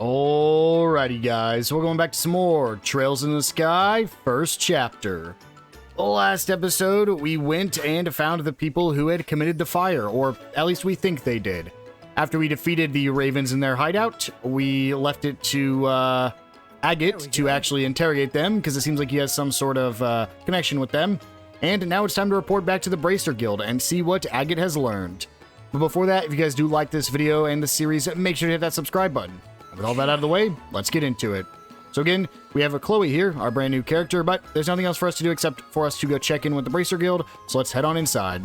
Alrighty guys, we're going back to some more Trails in the Sky, first chapter. Last episode, we went and found the people who had committed the fire, or at least we think they did. After we defeated the ravens in their hideout, we left it to Agate to actually interrogate them, because it seems like he has some sort of connection with them. And now it's time to report back to the Bracer Guild and see what Agate has learned. But before that, if you guys do like this video and the series, make sure to hit that subscribe button. With all that out of the way, let's get into it. So again, we have a Chloe here, our brand new character, but there's nothing else for us to do except for us to go check in with the Bracer Guild, so let's head on inside.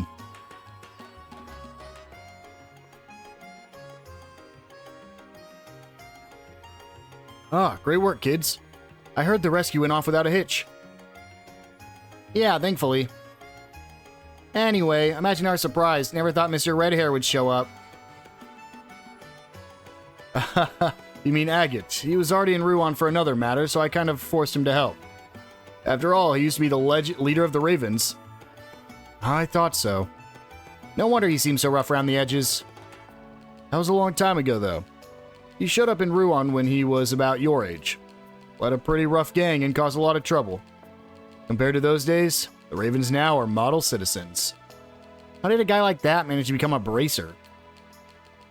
Ah, great work, kids. I heard the rescue went off without a hitch. Yeah, thankfully. Anyway, imagine our surprise. Never thought Mr. Redhair would show up. You mean Agate? He was already in Ruan for another matter, so I kind of forced him to help. After all, he used to be the leader of the Ravens. I thought so. No wonder he seemed so rough around the edges. That was a long time ago, though. He showed up in Ruan when he was about your age. Led a pretty rough gang and caused a lot of trouble. Compared to those days, the Ravens now are model citizens. How did a guy like that manage to become a bracer?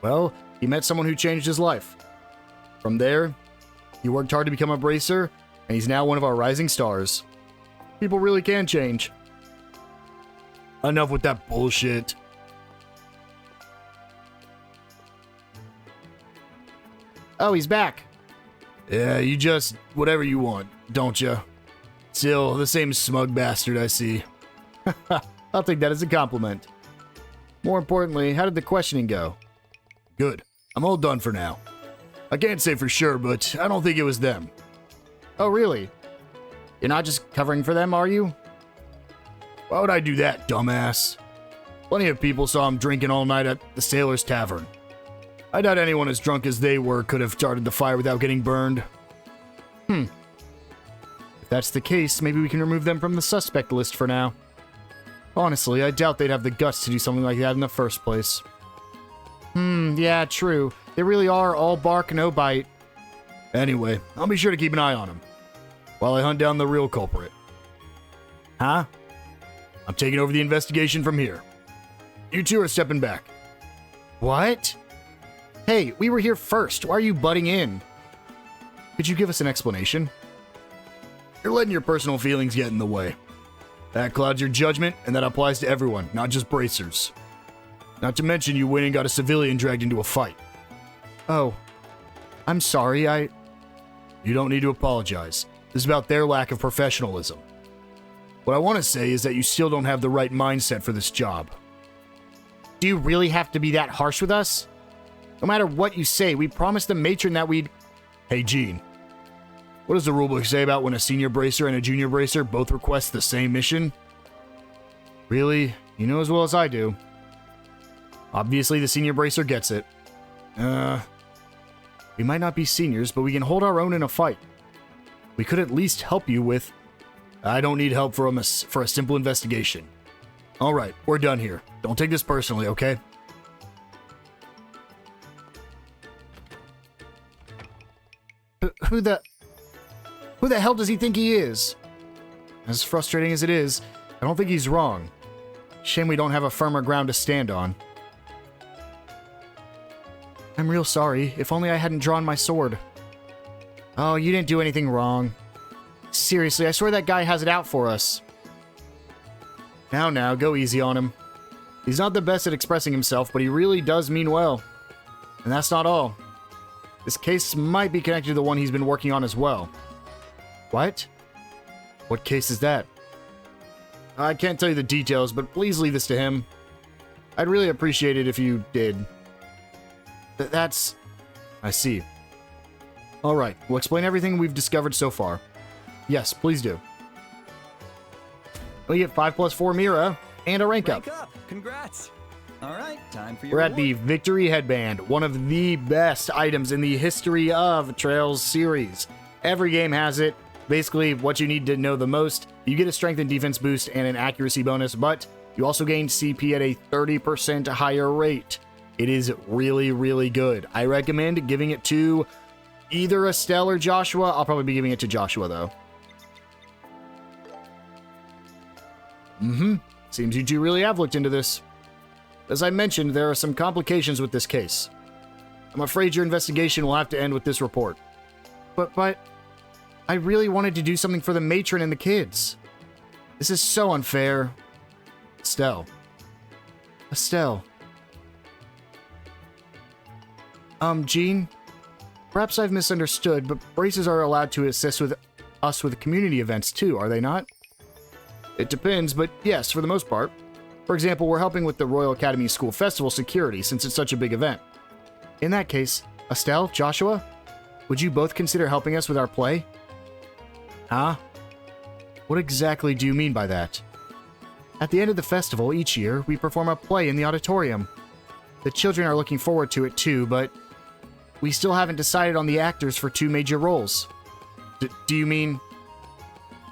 Well, he met someone who changed his life. From there, he worked hard to become a bracer, and he's now one of our rising stars. People really can change. Enough with that bullshit. Oh, he's back. Yeah, you just whatever you want, don't ya? Still, the same smug bastard I see. I'll take that as a compliment. More importantly, how did the questioning go? Good. I'm all done for now. I can't say for sure, but I don't think it was them. Oh, really? You're not just covering for them, are you? Why would I do that, dumbass? Plenty of people saw him drinking all night at the Sailor's Tavern. I doubt anyone as drunk as they were could have started the fire without getting burned. If that's the case, maybe we can remove them from the suspect list for now. Honestly, I doubt they'd have the guts to do something like that in the first place. Yeah, true. They really are all bark, no bite. Anyway, I'll be sure to keep an eye on them, while I hunt down the real culprit. Huh? I'm taking over the investigation from here. You two are stepping back. What? Hey, we were here first. Why are you butting in? Could you give us an explanation? You're letting your personal feelings get in the way. That clouds your judgment, and that applies to everyone, not just bracers. Not to mention you went and got a civilian dragged into a fight. Oh, I'm sorry, You don't need to apologize. This is about their lack of professionalism. What I want to say is that you still don't have the right mindset for this job. Do you really have to be that harsh with us? No matter what you say, we promised the matron that we'd... Hey, Gene. What does the rulebook say about when a senior bracer and a junior bracer both request the same mission? Really? You know as well as I do. Obviously, the senior bracer gets it. We might not be seniors, but we can hold our own in a fight. We could at least help you with... I don't need help for a simple investigation. Alright, we're done here. Don't take this personally, okay? Who the hell does he think he is? As frustrating as it is, I don't think he's wrong. Shame we don't have a firmer ground to stand on. I'm real sorry. If only I hadn't drawn my sword. Oh, you didn't do anything wrong. Seriously, I swear that guy has it out for us. Now, go easy on him. He's not the best at expressing himself, but he really does mean well. And that's not all. This case might be connected to the one he's been working on as well. What? What case is that? I can't tell you the details, but please leave this to him. I'd really appreciate it if you did. That's... I see. Alright, we'll explain everything we've discovered so far. Yes, please do. We get 5+4 Mira and a rank up. Congrats. Alright, time for your We're at the Victory Headband, one of the best items in the history of Trails series. Every game has it. Basically, what you need to know the most, you get a strength and defense boost and an accuracy bonus, but you also gain CP at a 30% higher rate. It is really, really good. I recommend giving it to either Estelle or Joshua. I'll probably be giving it to Joshua, though. Seems you two really have looked into this. As I mentioned, there are some complications with this case. I'm afraid your investigation will have to end with this report. But, I really wanted to do something for the matron and the kids. This is so unfair. Estelle. Jean? Perhaps I've misunderstood, but braces are allowed to assist with us with community events too, are they not? It depends, but yes, for the most part. For example, we're helping with the Royal Academy School Festival security since it's such a big event. In that case, Estelle, Joshua, would you both consider helping us with our play? Huh? What exactly do you mean by that? At the end of the festival each year, we perform a play in the auditorium. The children are looking forward to it too, but we still haven't decided on the actors for 2 major roles. Do you mean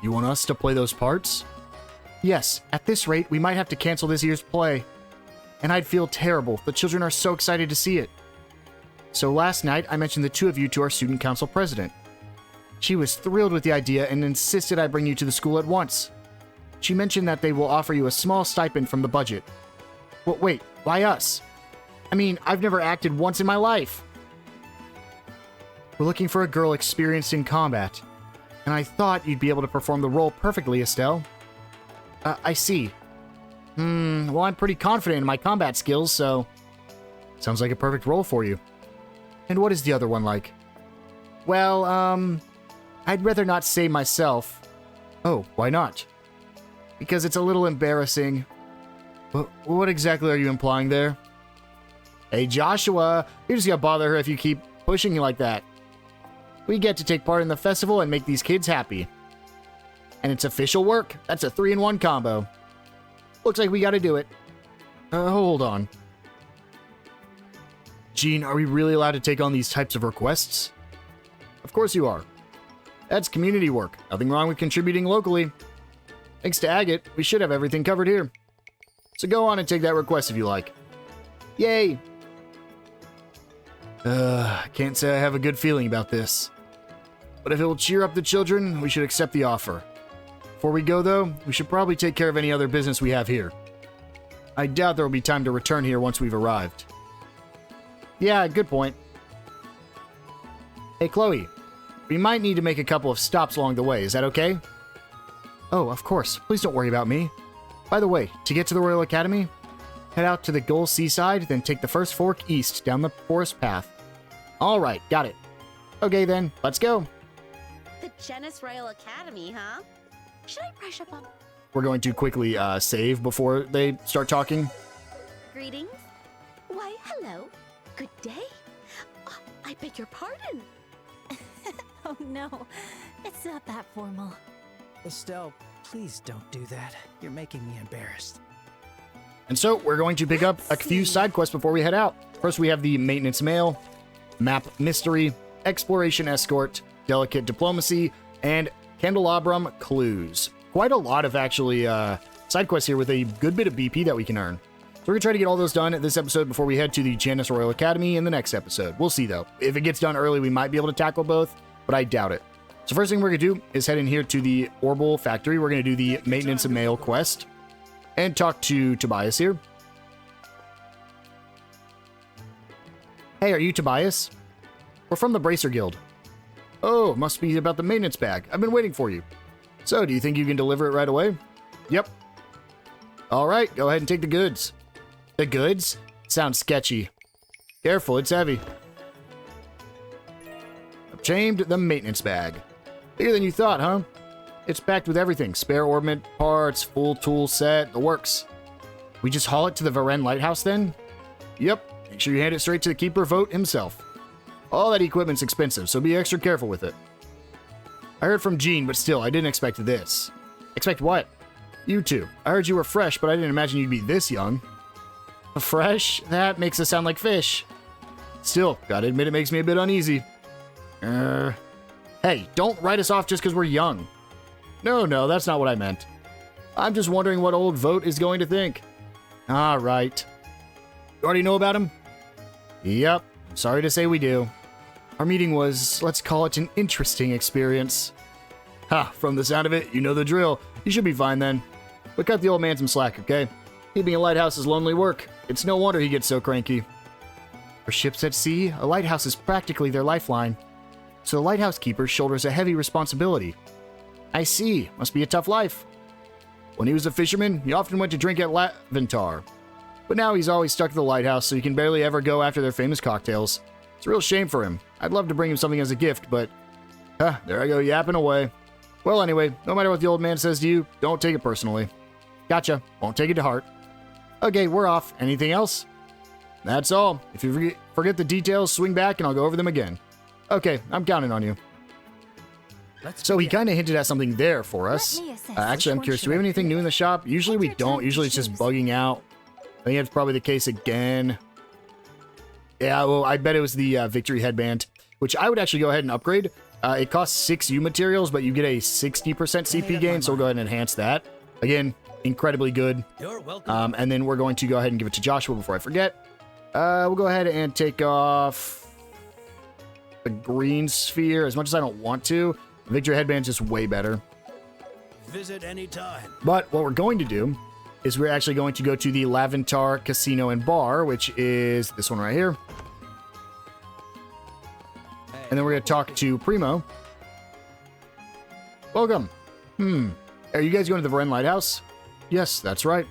you want us to play those parts? Yes, at this rate, we might have to cancel this year's play. And I'd feel terrible. The children are so excited to see it. So last night, I mentioned the 2 of you to our student council president. She was thrilled with the idea and insisted I bring you to the school at once. She mentioned that they will offer you a small stipend from the budget. Well, wait, why us? I mean, I've never acted once in my life. We're looking for a girl experienced in combat, and I thought you'd be able to perform the role perfectly, Estelle. I see. Well, I'm pretty confident in my combat skills, so... Sounds like a perfect role for you. And what is the other one like? Well, I'd rather not say myself. Oh, why not? Because it's a little embarrassing. What exactly are you implying there? Hey, Joshua, you're just gonna bother her if you keep pushing you like that. We get to take part in the festival and make these kids happy. And it's official work. That's a 3-in-1 combo. Looks like we gotta do it. Hold on. Jean, are we really allowed to take on these types of requests? Of course you are. That's community work. Nothing wrong with contributing locally. Thanks to Agate, we should have everything covered here. So go on and take that request if you like. Yay! Can't say I have a good feeling about this. But if it will cheer up the children, we should accept the offer. Before we go, though, we should probably take care of any other business we have here. I doubt there will be time to return here once we've arrived. Yeah, good point. Hey, Chloe. We might need to make a couple of stops along the way. Is that okay? Oh, of course. Please don't worry about me. By the way, to get to the Royal Academy, head out to the Gull Seaside, then take the first fork east down the forest path. All right, got it. Okay, then, let's go. The Genis Royal Academy, huh? Should I brush up on... We're going to quickly save before they start talking. Greetings? Why, hello. Good day. Oh, I beg your pardon. Oh no, it's not that formal. Estelle, please don't do that. You're making me embarrassed. And so, we're going to pick up a few side quests before we head out. First, we have the Maintenance Mail, Map Mystery, Exploration Escort, Delicate Diplomacy, and Candelabrum Clues. Quite a lot of, actually, side quests here with a good bit of BP that we can earn. So we're going to try to get all those done this episode before we head to the Genis Royal Academy in the next episode. We'll see, though. If it gets done early, we might be able to tackle both, but I doubt it. So first thing we're going to do is head in here to the Orbital Factory. We're going to do the Maintenance and Mail quest and talk to Tobias here. Hey, are you Tobias? We're from the Bracer Guild. Oh, must be about the maintenance bag. I've been waiting for you. So, do you think you can deliver it right away? Yep. All right, go ahead and take the goods. The goods? Sounds sketchy. Careful, it's heavy. Obtained the maintenance bag. Bigger than you thought, huh? It's packed with everything. Spare orbment, parts, full tool set, the works. We just haul it to the Varen Lighthouse then? Yep. Make sure you hand it straight to the Keeper Vote himself. All that equipment's expensive, so be extra careful with it. I heard from Jean, but still, I didn't expect this. Expect what? You two. I heard you were fresh, but I didn't imagine you'd be this young. Fresh? That makes us sound like fish. Still, gotta admit it makes me a bit uneasy. Hey, don't write us off just because we're young. No, that's not what I meant. I'm just wondering what old Vote is going to think. All right. You already know about him? Yep. Sorry to say we do. Our meeting was, let's call it, an interesting experience. Ha, from the sound of it, you know the drill. You should be fine then. But cut the old man some slack, okay? Keeping a lighthouse is lonely work. It's no wonder he gets so cranky. For ships at sea, a lighthouse is practically their lifeline. So the lighthouse keeper shoulders a heavy responsibility. I see. Must be a tough life. When he was a fisherman, he often went to drink at Laventar. But now he's always stuck to the lighthouse, so he can barely ever go after their famous cocktails. It's a real shame for him. I'd love to bring him something as a gift, but... there I go, yapping away. Well, anyway, no matter what the old man says to you, don't take it personally. Gotcha. Won't take it to heart. Okay, we're off. Anything else? That's all. If you forget the details, swing back and I'll go over them again. Okay, I'm counting on you. So he kind of hinted at something there for us. Actually, I'm curious, do we have anything new in the shop? Usually we don't. Usually it's just bugging out. I think that's probably the case again. Yeah, well, I bet it was the Victory Headband, which I would actually go ahead and upgrade. It costs 6 U materials, but you get a 60% CP gain, so we'll go ahead and enhance that. Again, incredibly good. You're welcome. And then we're going to go ahead and give it to Joshua before I forget. We'll go ahead and take off the green sphere as much as I don't want to. Victory Headband's just way better. Visit anytime. But what we're going to do is we're actually going to go to the Laventar Casino and Bar, which is this one right here. And then we're going to talk to Primo. Welcome. Are you guys going to the Vren Lighthouse? Yes, that's right.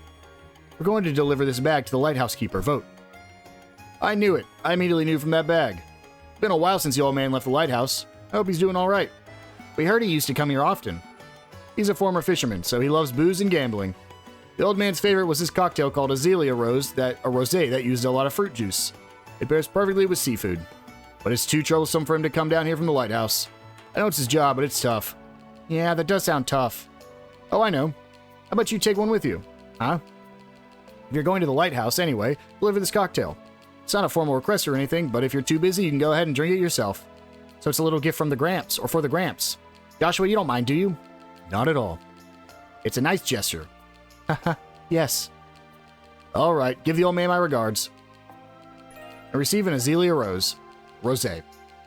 We're going to deliver this bag to the lighthouse keeper. Vote. I knew it. I immediately knew from that bag. It's been a while since the old man left the lighthouse. I hope he's doing all right. We heard he used to come here often. He's a former fisherman, so he loves booze and gambling. The old man's favorite was his cocktail called Azalea Rose, a rosé that used a lot of fruit juice. It pairs perfectly with seafood. But it's too troublesome for him to come down here from the lighthouse. I know it's his job, but it's tough. Yeah, that does sound tough. Oh, I know. How about you take one with you? Huh? If you're going to the lighthouse anyway, deliver this cocktail. It's not a formal request or anything, but if you're too busy, you can go ahead and drink it yourself. So it's a little gift from the Gramps, or for the Gramps. Joshua, you don't mind, do you? Not at all. It's a nice gesture. Haha, yes. All right, give the old man my regards. I receive an Azalea Rose. Rosé.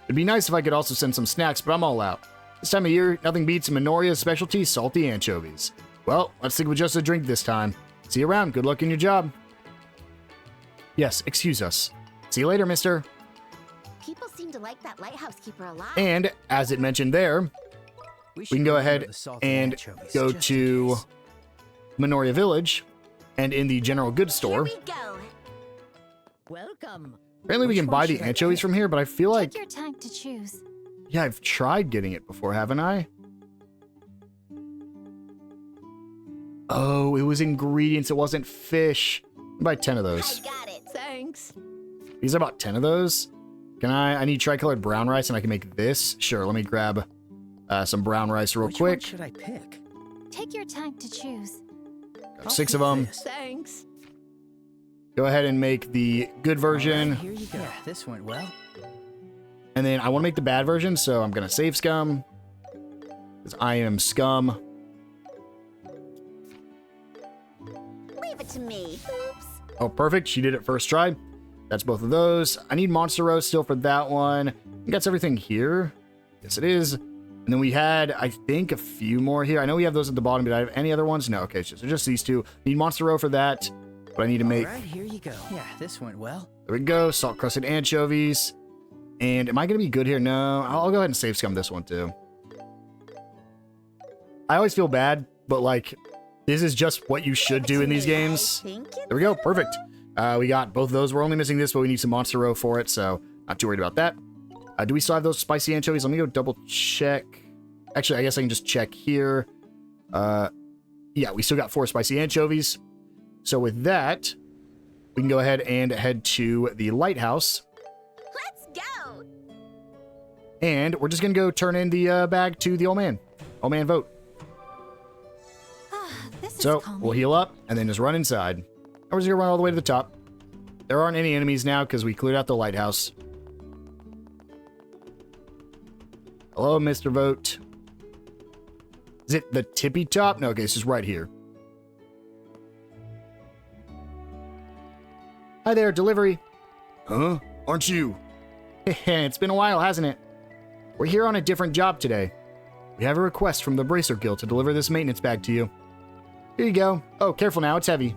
It'd be nice if I could also send some snacks, but I'm all out. This time of year, nothing beats Minoria's specialty, salty anchovies. Well, let's stick with just a drink this time. See you around. Good luck in your job. Yes, excuse us. See you later, mister. People seem to like that lighthouse keeper a lot. And, as it mentioned there, we can go ahead and go to Minoria Village, and in the general goods store. Here we go. Welcome. Apparently we can buy the anchovies from here, but I feel like... Take your time to choose. Yeah, I've tried getting it before, haven't I? Oh, it was ingredients. It wasn't fish. I'll buy 10 of those. I got it. Thanks. These are about 10 of those. Can I need tricolored brown rice and I can make this? Sure, let me grab some brown rice real quick. Which one should I pick? Take your time to choose. Got 6 of them. Thanks. Go ahead and make the good version. Right, here you go. Yeah, this went well. And then I want to make the bad version, so I'm going to save scum. Because I am scum. Leave it to me. Oops. Oh, perfect. She did it first try. That's both of those. I need Monster Roast still for that one. I think that's everything here. Yes, it is. And then we had, I think, a few more here. I know we have those at the bottom. Did I have any other ones? No. Okay, so just these two. Need Monster Row for that. But I need to make... All right, here you go. Yeah, this went well. There we go. Salt-crusted anchovies. And am I going to be good here? No. I'll go ahead and save scum this one, too. I always feel bad, but, like, this is just what you should do in these games. There we go. Perfect. We got both of those. We're only missing this, but we need some Monster Row for it, so not too worried about that. Do we still have those spicy anchovies? Let me go double check. Actually, I guess I can just check here. Yeah, we still got 4 spicy anchovies. So with that, we can go ahead and head to the lighthouse. Let's go. And we're just going to go turn in the bag to the old man. Old man, vote. This So is calming. we'll heal up and then just run inside. And we're just going to run all the way to the top. There aren't any enemies now because we cleared out the lighthouse. Hello, Mr. Vote. Is it the tippy top? No, okay, it's just right here. Hi there, delivery. Huh? Aren't you? It's been a while, hasn't it? We're here on a different job today. We have a request from the Bracer Guild to deliver this maintenance bag to you. Here you go. Oh, careful now, it's heavy.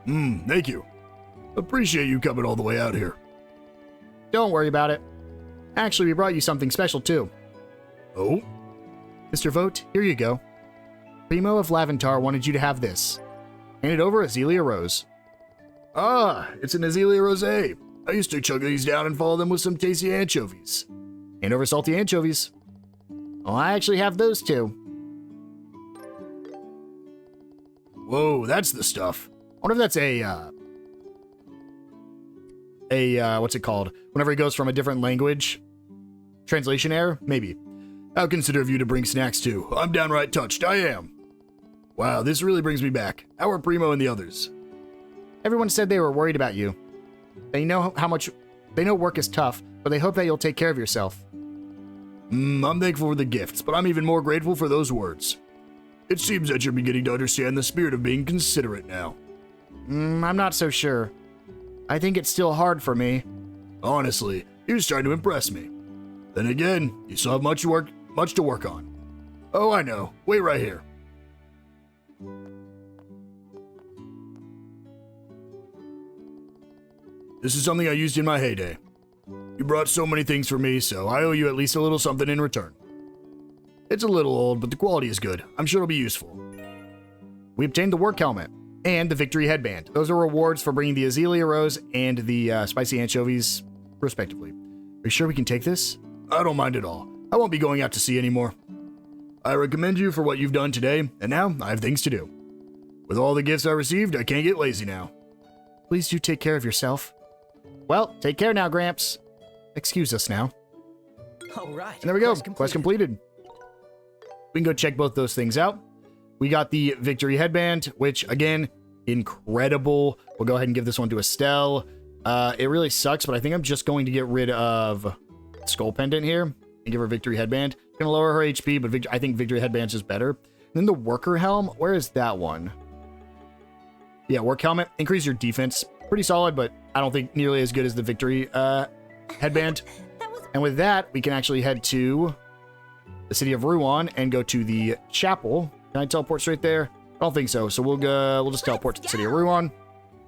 Thank you. Appreciate you coming all the way out here. Don't worry about it. Actually, we brought you something special, too. Oh? Mr. Vogt, here you go. Primo of Laventar wanted you to have this. Handed over Azealia Rose. Ah, it's an Azealia Rosé. I used to chug these down and follow them with some tasty anchovies. Hand over salty anchovies. Oh, I actually have those, too. Whoa, that's the stuff. I wonder if that's what's it called? Whenever he goes from a different language. Translation error? Maybe. I'll consider you to bring snacks too. I'm downright touched, I am. Wow, this really brings me back. How are Primo and the others? Everyone said they were worried about you. They know they know work is tough, but they hope that you'll take care of yourself. I'm thankful for the gifts, but I'm even more grateful for those words. It seems that you're beginning to understand the spirit of being considerate now. I'm not so sure. I think it's still hard for me. Honestly, you're starting to impress me. Then again, you still have much to work on. Oh, I know. Wait right here. This is something I used in my heyday. You brought so many things for me, so I owe you at least a little something in return. It's a little old, but the quality is good. I'm sure it'll be useful. We obtained the work helmet and the victory headband. Those are rewards for bringing the Azealia Rose and the spicy anchovies, respectively. Are you sure we can take this? I don't mind at all. I won't be going out to sea anymore. I recommend you for what you've done today, and now I have things to do. With all the gifts I received, I can't get lazy now. Please do take care of yourself. Well, take care now, Gramps. Excuse us now. All right. And there we go. Quest completed. We can go check both those things out. We got the victory headband, which, again, incredible. We'll go ahead and give this one to Estelle. It really sucks, but I think I'm just going to get rid of Skull Pendant here and give her victory headband. Gonna lower her HP, but I think victory headband's just better. And then the worker helm, where is that one? Yeah, work helmet. Increase your defense. Pretty solid, but I don't think nearly as good as the victory headband. And with that, we can actually head to the city of Ruan and go to the chapel. Can I teleport straight there? I don't think so. So we'll just teleport to the city of Ruan, and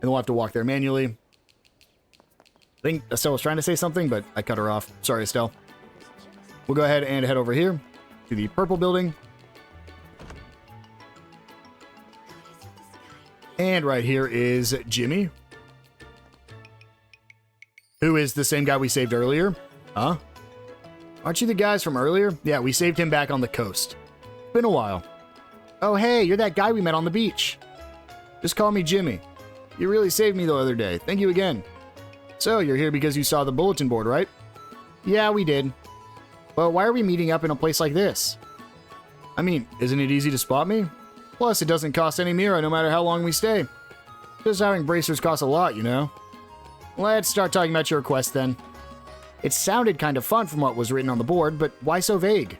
then we'll have to walk there manually. I think Estelle was trying to say something, but I cut her off. Sorry, Estelle. We'll go ahead and head over here to the purple building. And right here is Jimmy, who is the same guy we saved earlier. Huh? Aren't you the guys from earlier? Yeah, we saved him back on the coast. Been a while. Oh, hey, you're that guy we met on the beach. Just call me Jimmy. You really saved me the other day. Thank you again. So, you're here because you saw the bulletin board, right? Yeah, we did. But why are we meeting up in a place like this? I mean, isn't it easy to spot me? Plus, it doesn't cost any Mira no matter how long we stay. Just having bracers costs a lot, you know? Let's start talking about your request then. It sounded kind of fun from what was written on the board, but why so vague?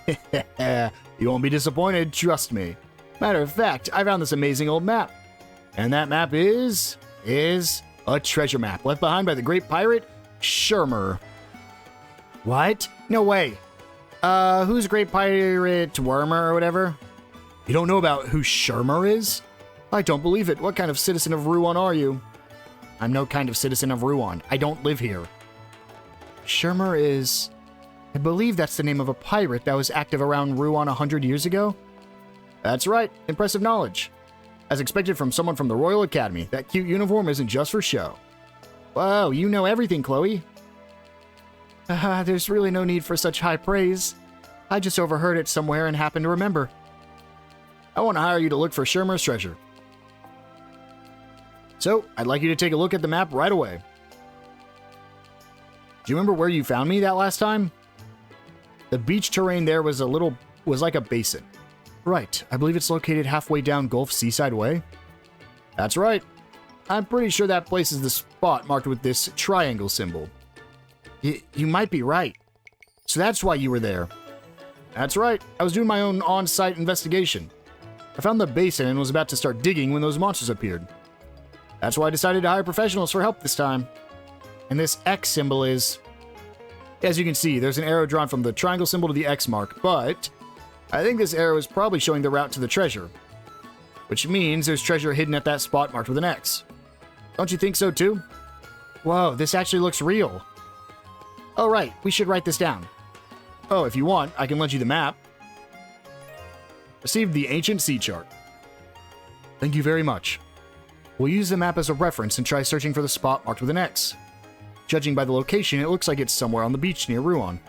You won't be disappointed, trust me. Matter of fact, I found this amazing old map. And that map is a treasure map left behind by the great pirate, Jrpg. What? No way. Who's great pirate Wormer or whatever? You don't know about who Jrpg is? I don't believe it. What kind of citizen of Ruan are you? I'm no kind of citizen of Ruan. I don't live here. Jrpg is... I believe that's the name of a pirate that was active around Ruan 100 years ago. That's right. Impressive knowledge. As expected from someone from the Royal Academy, that cute uniform isn't just for show. Whoa, you know everything, Chloe. There's really no need for such high praise. I just overheard it somewhere and happened to remember. I want to hire you to look for Jrpg's treasure. So, I'd like you to take a look at the map right away. Do you remember where you found me that last time? The beach terrain there was like a basin. Right, I believe it's located halfway down Gulf Seaside Way. That's right. I'm pretty sure that place is the spot marked with this triangle symbol. You might be right. So that's why you were there. That's right. I was doing my own on-site investigation. I found the basin and was about to start digging when those monsters appeared. That's why I decided to hire professionals for help this time. And this X symbol is... As you can see, there's an arrow drawn from the triangle symbol to the X mark, but I think this arrow is probably showing the route to the treasure, which means there's treasure hidden at that spot marked with an X. Don't you think so too? Whoa, this actually looks real. Oh right, we should write this down. Oh, if you want, I can lend you the map. Received the ancient sea chart. Thank you very much. We'll use the map as a reference and try searching for the spot marked with an X. Judging by the location, it looks like it's somewhere on the beach near Ruan.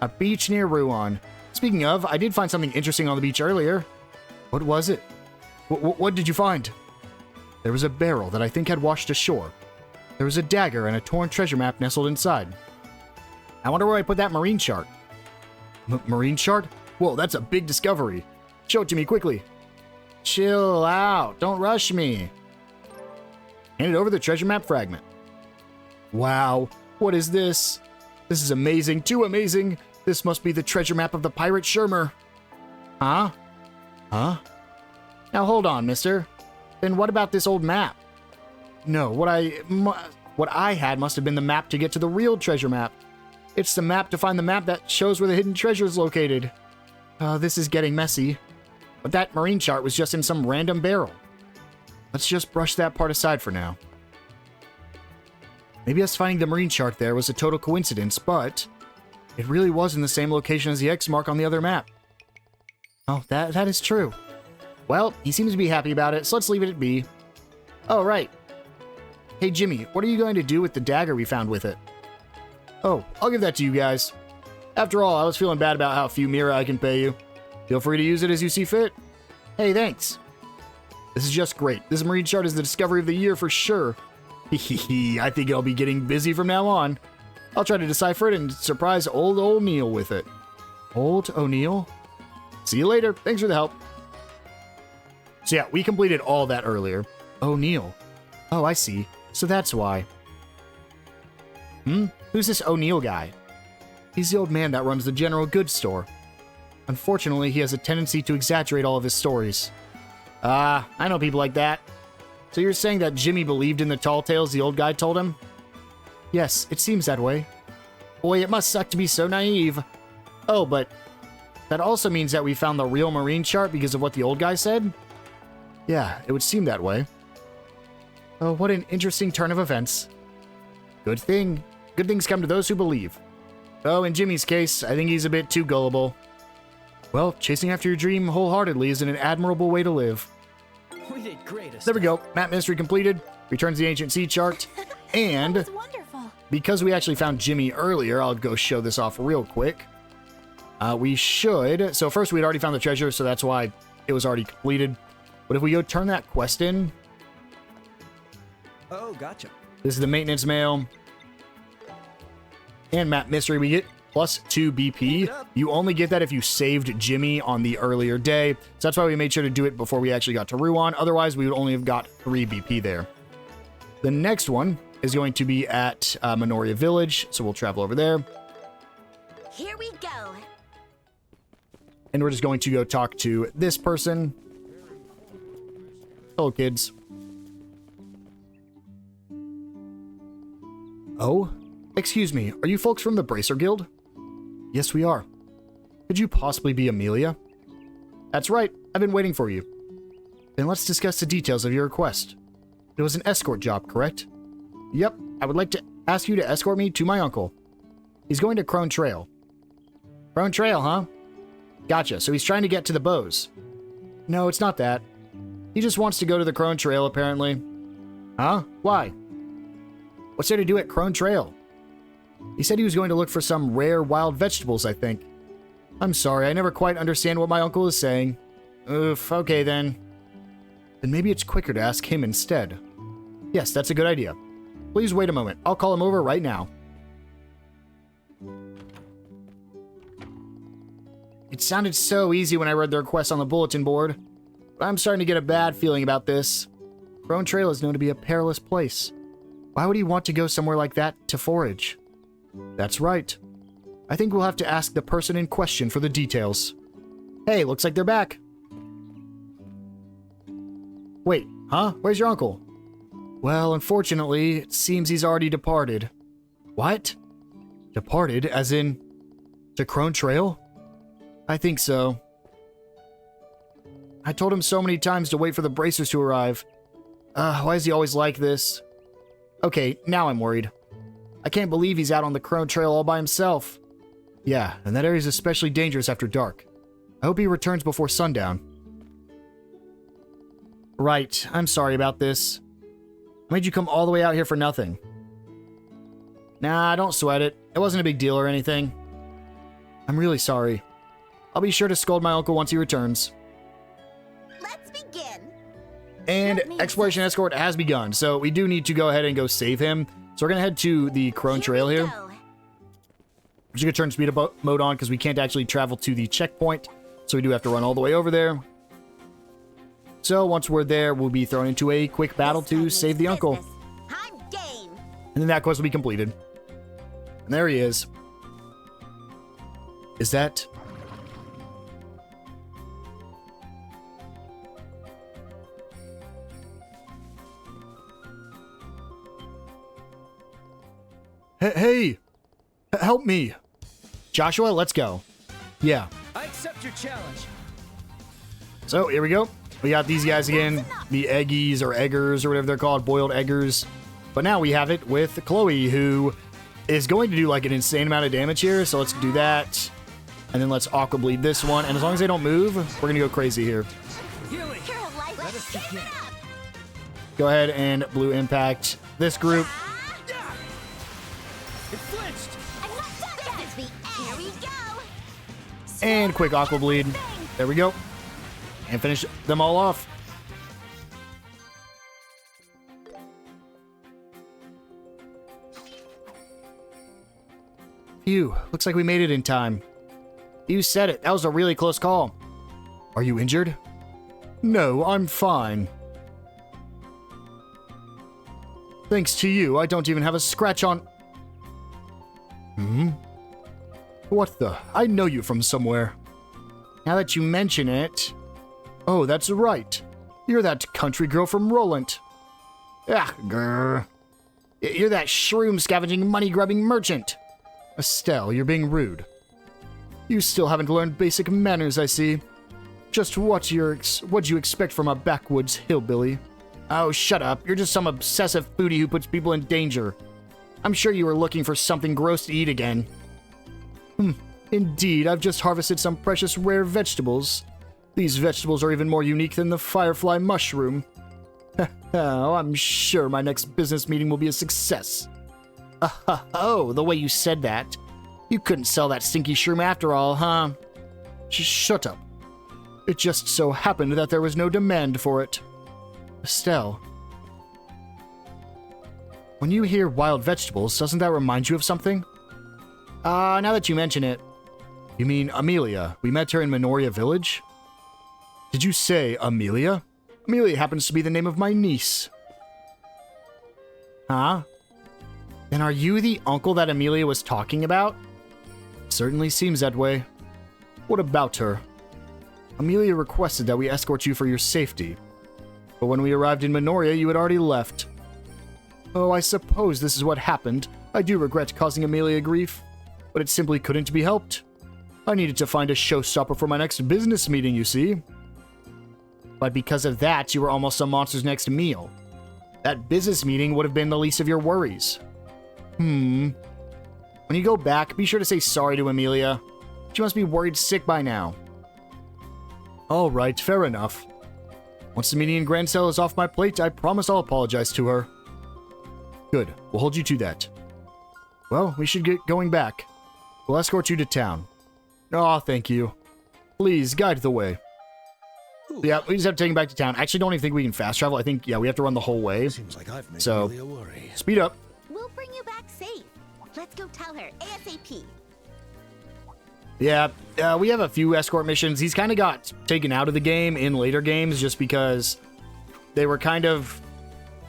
A beach near Ruan. Speaking of, I did find something interesting on the beach earlier. What was it? What did you find? There was a barrel that I think had washed ashore. There was a dagger and a torn treasure map nestled inside. I wonder where I put that marine chart. Marine chart? Whoa, that's a big discovery. Show it to me quickly. Chill out. Don't rush me. Handed over the treasure map fragment. Wow. What is this? This is amazing. Too amazing. This must be the treasure map of the pirate Shermer. Huh? Huh? Now hold on, mister. Then what about this old map? No, what I had must have been the map to get to the real treasure map. It's the map to find the map that shows where the hidden treasure is located. This is getting messy. But that marine chart was just in some random barrel. Let's just brush that part aside for now. Maybe us finding the marine chart there was a total coincidence, but it really was in the same location as the X mark on the other map. Oh, that is true. Well, he seems to be happy about it, so let's leave it be. Oh, right. Hey, Jimmy, what are you going to do with the dagger we found with it? Oh, I'll give that to you guys. After all, I was feeling bad about how few Mira I can pay you. Feel free to use it as you see fit. Hey, thanks. This is just great. This marine chart is the discovery of the year for sure. I think I'll be getting busy from now on. I'll try to decipher it and surprise old O'Neill with it. Old O'Neill? See you later. Thanks for the help. So yeah, we completed all that earlier. O'Neill. Oh, I see. So that's why. Who's this O'Neill guy? He's the old man that runs the general goods store. Unfortunately, he has a tendency to exaggerate all of his stories. I know people like that. So you're saying that Jimmy believed in the tall tales the old guy told him? Yes, it seems that way. Boy, it must suck to be so naive. Oh, but that also means that we found the real marine chart because of what the old guy said? Yeah, it would seem that way. Oh, what an interesting turn of events. Good thing. Good things come to those who believe. Oh, in Jimmy's case, I think he's a bit too gullible. Well, chasing after your dream wholeheartedly is an admirable way to live. We did great. There we go. Map mystery completed. Returns the ancient sea chart. And That was wonderful. because we actually found Jimmy earlier, I'll go show this off real quick. We should. So first, we'd already found the treasure, so that's why it was already completed. But if we go turn that quest in, Oh, gotcha. this is the maintenance mail. And map mystery, we get plus 2 BP. You only get that if you saved Jimmy on the earlier day. So that's why we made sure to do it before we actually got to Ruan. Otherwise, we would only have got 3 BP there. The next one is going to be at Minoria Village. So we'll travel over there. Here we go. And we're just going to go talk to this person. Hello, kids. Oh? Excuse me, are you folks from the Bracer Guild? Yes, we are. Could you possibly be Amelia? That's right, I've been waiting for you. Then let's discuss the details of your request. It was an escort job, correct? Yep, I would like to ask you to escort me to my uncle. He's going to Crone Trail. Crone Trail, huh? Gotcha, so he's trying to get to the bows. No, it's not that. He just wants to go to the Crone Trail, apparently. Huh? Why? What's there to do at Crone Trail? He said he was going to look for some rare wild vegetables, I think. I'm sorry, I never quite understand what my uncle is saying. Oof, okay then. Then maybe it's quicker to ask him instead. Yes, that's a good idea. Please wait a moment. I'll call him over right now. It sounded so easy when I read the request on the bulletin board, but I'm starting to get a bad feeling about this. Crone Trail is known to be a perilous place. Why would he want to go somewhere like that to forage? That's right. I think we'll have to ask the person in question for the details. Hey, looks like they're back. Wait, huh? Where's your uncle? Well, unfortunately, it seems he's already departed. What? Departed, as in to Crone Trail? I think so. I told him so many times to wait for the bracers to arrive. Why is he always like this? Okay, now I'm worried. I can't believe he's out on the Crone Trail all by himself. Yeah, and that area's especially dangerous after dark. I hope he returns before sundown. Right, I'm sorry about this. I made you come all the way out here for nothing. Nah, don't sweat it. It wasn't a big deal or anything. I'm really sorry. I'll be sure to scold my uncle once he returns. Let's begin. And exploration escort has begun, so we do need to go ahead and go save him. So we're going to head to the Crone Trail here. Go. I'm just going to turn speed up mode on because we can't actually travel to the checkpoint. So we do have to run all the way over there. So once we're there, we'll be thrown into a quick battle to save the uncle. I'm game. And then that quest will be completed. And there he is. Is that... Hey! Help me! Joshua, let's go. Yeah. I accept your challenge. So, here we go. We got these guys again. The eggies or eggers or whatever they're called. Boiled eggers. But now we have it with Chloe, who is going to do like an insane amount of damage here. So let's do that. And then let's Aqua Bleed this one. And as long as they don't move, we're going to go crazy here. Healing. You're alive. Let us Keep begin. it up. Go ahead and Blue Impact this group. It flinched. I'm not done yet. This is the Here we go. And quick Aqua Bleed. There we go. And finish them all off. Phew, looks like we made it in time. You said it, that was a really close call. Are you injured? No, I'm fine. Thanks to you, I don't even have a scratch on... What the? I know you from somewhere. Now that you mention it... Oh, that's right. You're that country girl from Roland. Ah, grr. You're that shroom scavenging, money-grubbing merchant. Estelle, you're being rude. You still haven't learned basic manners, I see. Just what'd you expect from a backwoods hillbilly? Oh, shut up. You're just some obsessive foodie who puts people in danger. I'm sure you were looking for something gross to eat again. Indeed, I've just harvested some precious rare vegetables. These vegetables are even more unique than the firefly mushroom. Oh, I'm sure my next business meeting will be a success. Oh, the way you said that. You couldn't sell that stinky shroom after all, huh? Shut up. It just so happened that there was no demand for it. Estelle. When you hear wild vegetables, doesn't that remind you of something? Now that you mention it. You mean Amelia? We met her in Minoria Village? Did you say Amelia? Amelia happens to be the name of my niece. Huh? Then are you the uncle that Amelia was talking about? Certainly seems that way. What about her? Amelia requested that we escort you for your safety. But when we arrived in Minoria, you had already left. Oh, I suppose this is what happened. I do regret causing Amelia grief, but it simply couldn't be helped. I needed to find a showstopper for my next business meeting, you see. But because of that, you were almost a monster's next meal. That business meeting would have been the least of your worries. When you go back, be sure to say sorry to Amelia. She must be worried sick by now. Alright, fair enough. Once the meeting in Grand Cell is off my plate, I promise I'll apologize to her. Good, we'll hold you to that. Well, we should get going back. We'll escort you to town. Aw, thank you. Please, guide the way. Yeah, we just have to take him back to town. I actually don't even think we can fast travel. I think, yeah, we have to run the whole way. Seems like I've made So, Amelia worry. speed up. We'll bring you back safe. Let's go tell her ASAP. Yeah, we have a few escort missions. He's kind of got taken out of the game in later games just because they were kind of...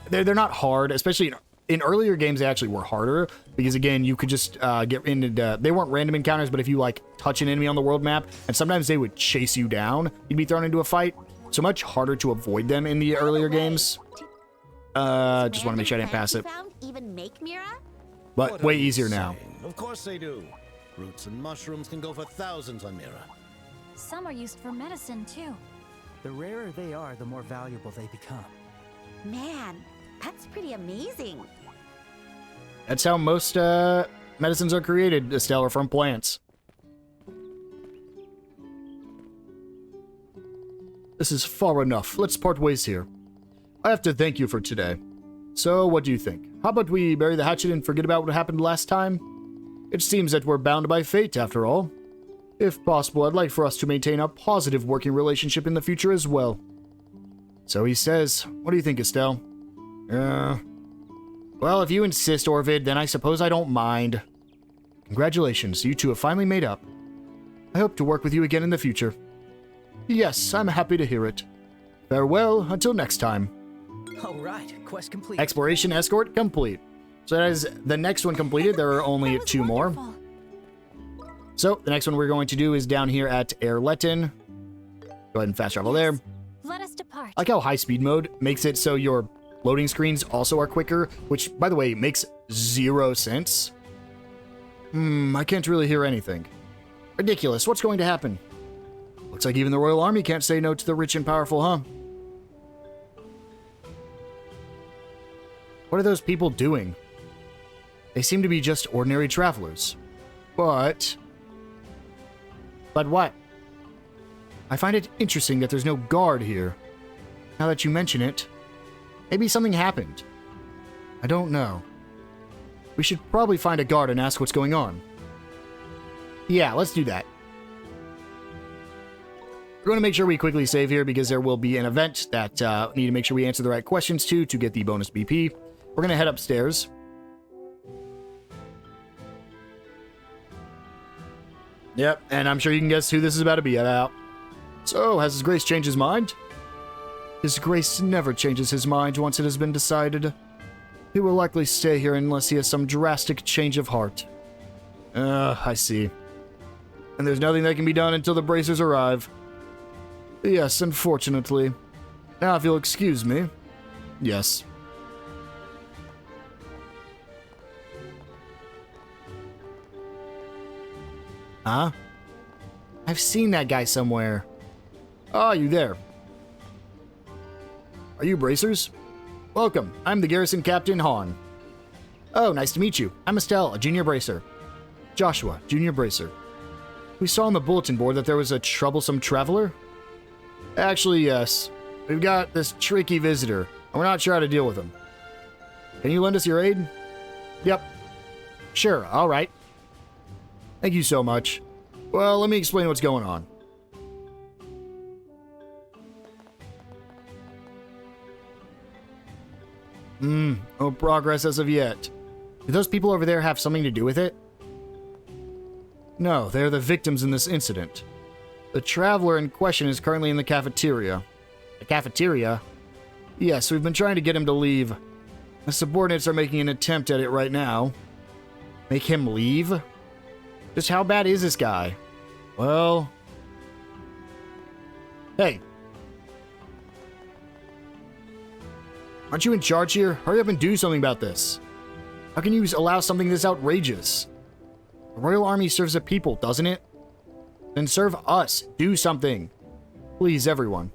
They're not hard, especially in earlier games they actually were harder because, again, you could just get into... They weren't random encounters, but if you, like, touch an enemy on the world map, and sometimes they would chase you down, you'd be thrown into a fight. So much harder to avoid them in the earlier games. Just want to make sure I didn't pass it. Found even make Mira? but What way are you easier now. saying? Of course they do. Roots and mushrooms can go for thousands on Mira. Some are used for medicine, too. The rarer they are, the more valuable they become. Man, that's pretty amazing. That's how most medicines are created, Estelle, are from plants. This is far enough. Let's part ways here. I have to thank you for today. So, what do you think? How about we bury the hatchet and forget about what happened last time? It seems that we're bound by fate, after all. If possible, I'd like for us to maintain a positive working relationship in the future as well. So he says. What do you think, Estelle? Well, if you insist, Orvid, then I suppose I don't mind. Congratulations, you two have finally made up. I hope to work with you again in the future. Yes, I'm happy to hear it. Farewell, until next time. All right, quest complete. Exploration escort complete. So that is the next one completed. There are only That was 2 more. wonderful. So the next one we're going to do is down here at Airleton. Go ahead and fast travel there. Let us depart. I like how high speed mode makes it so your loading screens also are quicker, which, by the way, makes 0 sense. I can't really hear anything. Ridiculous. What's going to happen? Looks like even the Royal Army can't say no to the rich and powerful, huh? What are those people doing? They seem to be just ordinary travelers. But what? I find it interesting that there's no guard here. Now that you mention it, maybe something happened. I don't know. We should probably find a guard and ask what's going on. Yeah, let's do that. We're going to make sure we quickly save here because there will be an event that we need to make sure we answer the right questions to get the bonus BP. We're going to head upstairs. Yep, and I'm sure you can guess who this is about to be about. So, has His Grace changed his mind? His Grace never changes his mind once it has been decided. He will likely stay here unless he has some drastic change of heart. I see. And there's nothing that can be done until the bracers arrive. Yes, unfortunately. Now, if you'll excuse me. Yes. Huh? I've seen that guy somewhere. Ah, you there. Are you bracers? Welcome. I'm the garrison captain, Han. Oh, nice to meet you. I'm Estelle, a junior bracer. Joshua, junior bracer. We saw on the bulletin board that there was a troublesome traveler. Actually, yes. We've got this tricky visitor, and we're not sure how to deal with him. Can you lend us your aid? Yep. Sure, all right. Thank you so much. Well, let me explain what's going on. No progress as of yet. Do those people over there have something to do with it? No, they're the victims in this incident. The traveler in question is currently in the cafeteria. The cafeteria? Yes, we've been trying to get him to leave. The subordinates are making an attempt at it right now. Make him leave? Just how bad is this guy? Well... Hey. Aren't you in charge here? Hurry up and do something about this. How can you allow something this outrageous? The Royal Army serves the people, doesn't it? Then serve us. Do something. Please, everyone.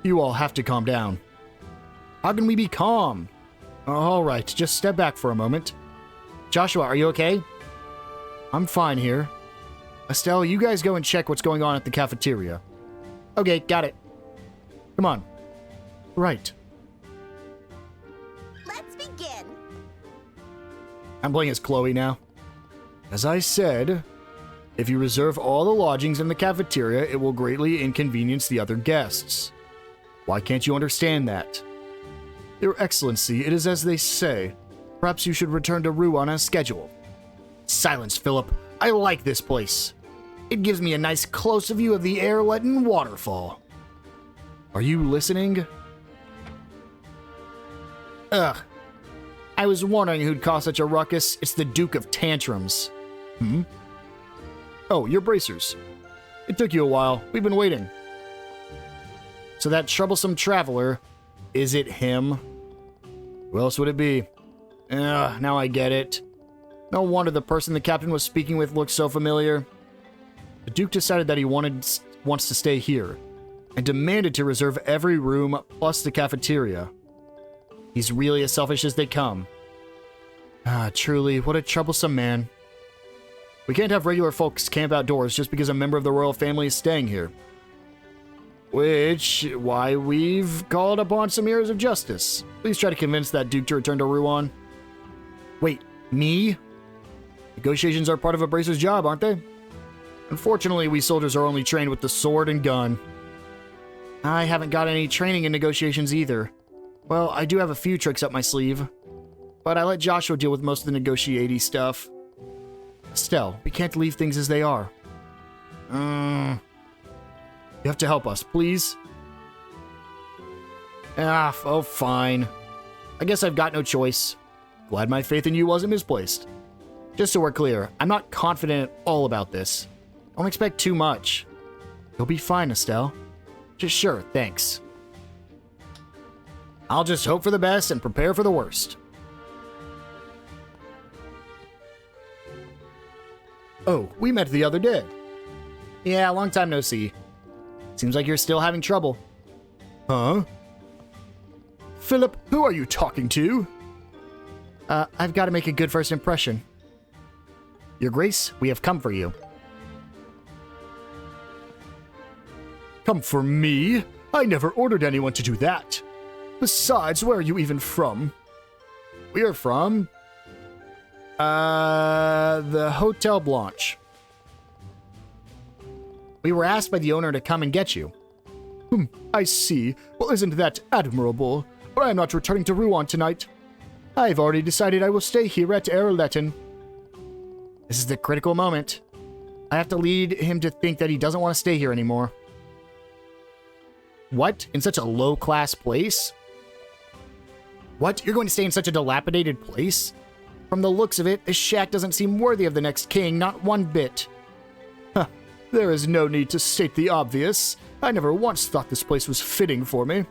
You all have to calm down. How can we be calm? All right, just step back for a moment. Joshua, are you okay? I'm fine here. Estelle, you guys go and check what's going on at the cafeteria. Okay, got it. Come on. Right. Let's begin. I'm playing as Chloe now. As I said, if you reserve all the lodgings in the cafeteria, it will greatly inconvenience the other guests. Why can't you understand that? Your Excellency, it is as they say. Perhaps you should return to Ruan as scheduled. Silence, Philip. I like this place. It gives me a nice close view of the Airleton waterfall. Are you listening? Ugh. I was wondering who'd cause such a ruckus. It's the Duke of Tantrums. Oh, you're bracers. It took you a while. We've been waiting. So that troublesome traveler, is it him? Who else would it be? Now I get it. No wonder the person the captain was speaking with looked so familiar. The Duke decided that he wants to stay here, and demanded to reserve every room plus the cafeteria. He's really as selfish as they come. Truly, what a troublesome man. We can't have regular folks camp outdoors just because a member of the royal family is staying here. Why we've called upon some heroes of justice. Please try to convince that Duke to return to Rouen. Wait, me? Negotiations are part of a bracer's job, aren't they? Unfortunately, we soldiers are only trained with the sword and gun. I haven't got any training in negotiations either. Well, I do have a few tricks up my sleeve. But I let Joshua deal with most of the negotiating stuff. Estelle, we can't leave things as they are. You have to help us, please. Oh, fine. I guess I've got no choice. Glad my faith in you wasn't misplaced. Just so we're clear, I'm not confident at all about this. Don't expect too much. You'll be fine, Estelle. Just sure, thanks. I'll just hope for the best and prepare for the worst. Oh, we met the other day. Yeah, long time no see. Seems like you're still having trouble. Huh? Philip, who are you talking to? I've got to make a good first impression. Your Grace, we have come for you. Come for me? I never ordered anyone to do that. Besides, where are you even from? We are from... the Hotel Blanche. We were asked by the owner to come and get you. I see. Well, isn't that admirable? But I am not returning to Rouen tonight. I've already decided I will stay here at Erletten. This is the critical moment. I have to lead him to think that he doesn't want to stay here anymore. What? In such a low-class place? What? You're going to stay in such a dilapidated place? From the looks of it, this shack doesn't seem worthy of the next king, not one bit. Huh. There is no need to state the obvious. I never once thought this place was fitting for me.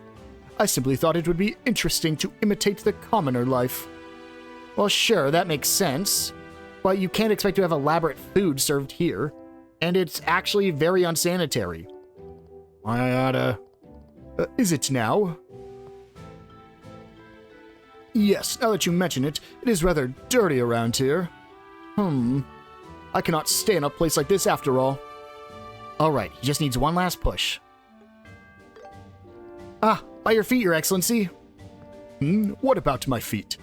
I simply thought it would be interesting to imitate the commoner life. Well, sure, that makes sense. But you can't expect to have elaborate food served here. And it's actually very unsanitary. I oughta... is it now? Yes, now that you mention it, it is rather dirty around here. I cannot stay in a place like this after all. Alright, he just needs one last push. Ah, by your feet, Your Excellency. What about my feet?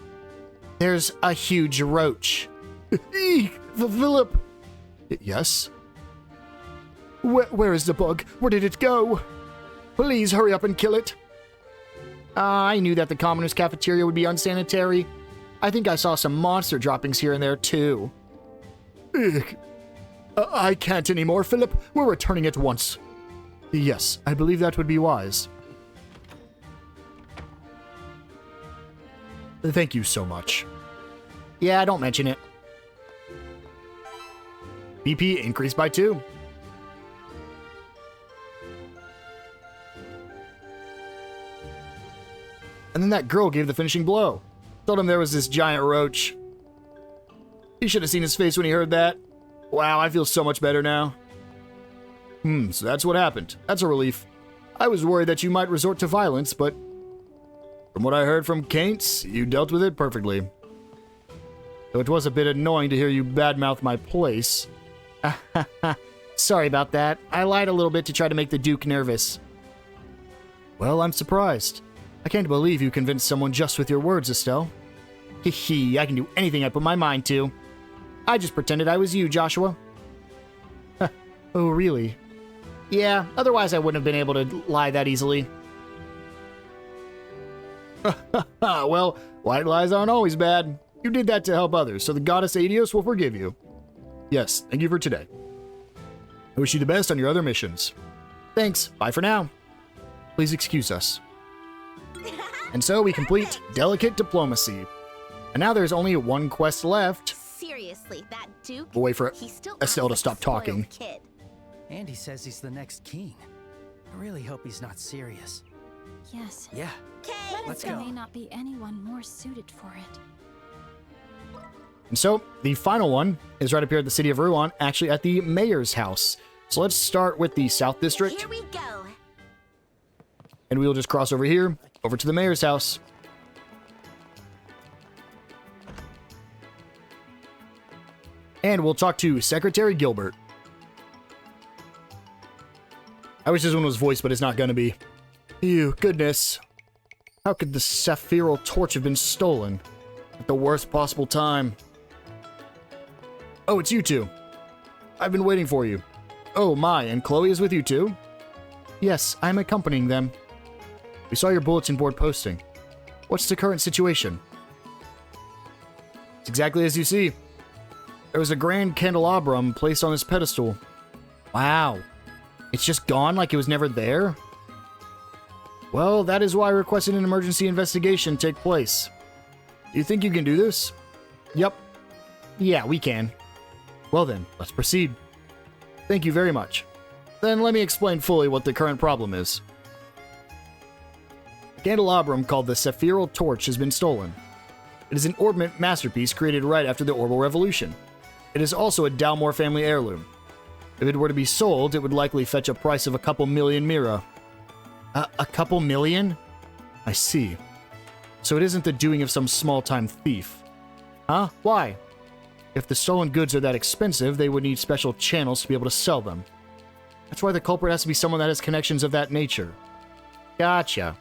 There's a huge roach. Eek! Philip! Yes? Where is the bug? Where did it go? Please hurry up and kill it. I knew that the commoner's cafeteria would be unsanitary. I think I saw some monster droppings here and there, too. Ugh. I can't anymore, Philip. We're returning at once. Yes, I believe that would be wise. Thank you so much. Yeah, don't mention it. BP increased by 2. And then that girl gave the finishing blow. Told him there was this giant roach. He should have seen his face when he heard that. Wow, I feel so much better now. So that's what happened. That's a relief. I was worried that you might resort to violence, but from what I heard from Kaints, you dealt with it perfectly. Though it was a bit annoying to hear you badmouth my place. Sorry about that. I lied a little bit to try to make the Duke nervous. Well, I'm surprised. I can't believe you convinced someone just with your words, Estelle. Hee, I can do anything I put my mind to. I just pretended I was you, Joshua. Oh, really? Yeah, otherwise I wouldn't have been able to lie that easily. Well, white lies aren't always bad. You did that to help others, so the goddess Adios will forgive you. Yes, thank you for today. I wish you the best on your other missions. Thanks, bye for now. Please excuse us. And so we complete Delicate Diplomacy. And now there's only one quest left. Seriously, that Duke? We'll wait for He still Estelle to acts stop like a spoiled talking. Kid. And he says he's the next king. I really hope he's not serious. Yes. Yeah, Okay. let's There go. may not be anyone more suited for it. And so, the final one is right up here at the city of Ruan, actually at the mayor's house. So let's start with the South District. Here we go. And we will just cross over here, over to the mayor's house. And we'll talk to Secretary Gilbert. I wish this one was voiced, but it's not going to be. Ew, goodness. How could the Sephiral torch have been stolen? At the worst possible time. Oh, it's you two. I've been waiting for you. Oh my, and Chloe is with you too? Yes, I'm accompanying them. We saw your bulletin board posting. What's the current situation? It's exactly as you see. There was a grand candelabrum placed on this pedestal. Wow. It's just gone like it was never there? Well, that is why I requested an emergency investigation take place. Do you think you can do this? Yep. Yeah, we can. Well then, let's proceed. Thank you very much. Then let me explain fully what the current problem is. A candelabrum called the Sephiral Torch has been stolen. It is an ornament masterpiece created right after the Orbital Revolution. It is also a Dalmor family heirloom. If it were to be sold, it would likely fetch a price of a couple million mira. A couple million? I see. So it isn't the doing of some small-time thief. Huh? Why? If the stolen goods are that expensive, they would need special channels to be able to sell them. That's why the culprit has to be someone that has connections of that nature. Gotcha.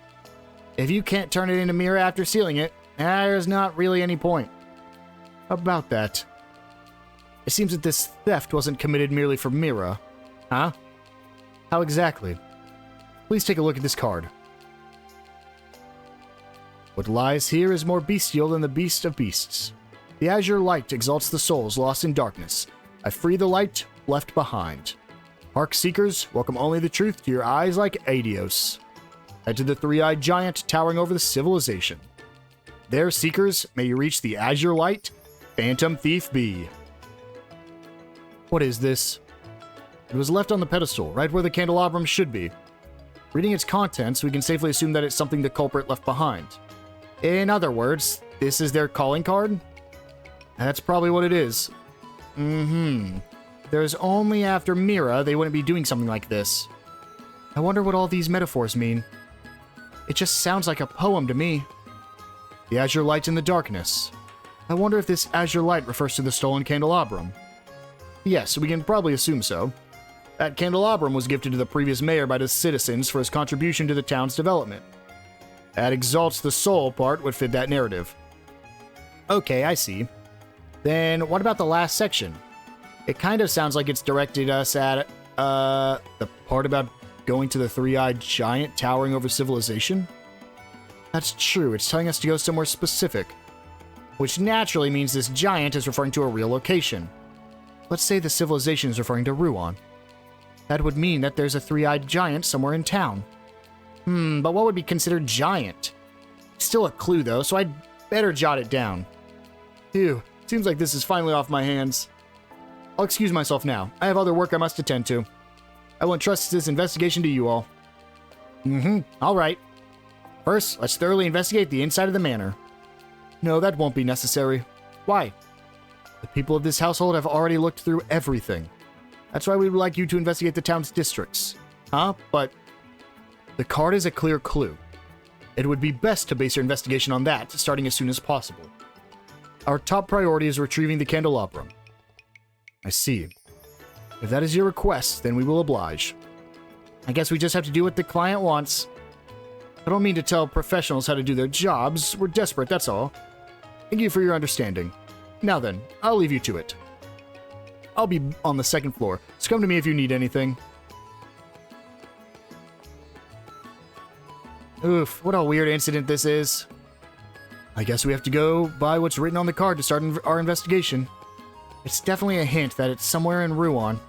If you can't turn it into mira after sealing it, there's not really any point. About that. It seems that this theft wasn't committed merely for mira. Huh? How exactly? Please take a look at this card. What lies here is more bestial than the beast of beasts. The azure light exalts the souls lost in darkness. I free the light left behind. Hark, seekers, welcome only the truth to your eyes like Adios. Head to the three-eyed giant towering over the civilization. There, seekers, may you reach the azure light, Phantom Thief B. What is this? It was left on the pedestal, right where the candelabrum should be. Reading its contents, we can safely assume that it's something the culprit left behind. In other words, this is their calling card? That's probably what it is. There's only after Mira they wouldn't be doing something like this. I wonder what all these metaphors mean. It just sounds like a poem to me. The azure light in the darkness. I wonder if this azure light refers to the stolen candelabrum. Yes, we can probably assume so. That candelabrum was gifted to the previous mayor by the citizens for his contribution to the town's development. That exalts the soul part would fit that narrative. Okay, I see. Then what about the last section? It kind of sounds like it's directed us at, the part about going to the three-eyed giant towering over civilization? That's true, it's telling us to go somewhere specific. Which naturally means this giant is referring to a real location. Let's say the civilization is referring to Ruan. That would mean that there's a three-eyed giant somewhere in town. But what would be considered giant? Still a clue though, so I'd better jot it down. Phew, seems like this is finally off my hands. I'll excuse myself now. I have other work I must attend to. I won't trust this investigation to you all. Alright. First, let's thoroughly investigate the inside of the manor. No, that won't be necessary. Why? The people of this household have already looked through everything. That's why we would like you to investigate the town's districts. But the card is a clear clue. It would be best to base your investigation on that, starting as soon as possible. Our top priority is retrieving the candelabrum. I see. If that is your request, then we will oblige. I guess we just have to do what the client wants. I don't mean to tell professionals how to do their jobs. We're desperate, that's all. Thank you for your understanding. Now then, I'll leave you to it. I'll be on the second floor, so come to me if you need anything. Oof, what a weird incident this is. I guess we have to go by what's written on the card to start our investigation. It's definitely a hint that it's somewhere in Ruan.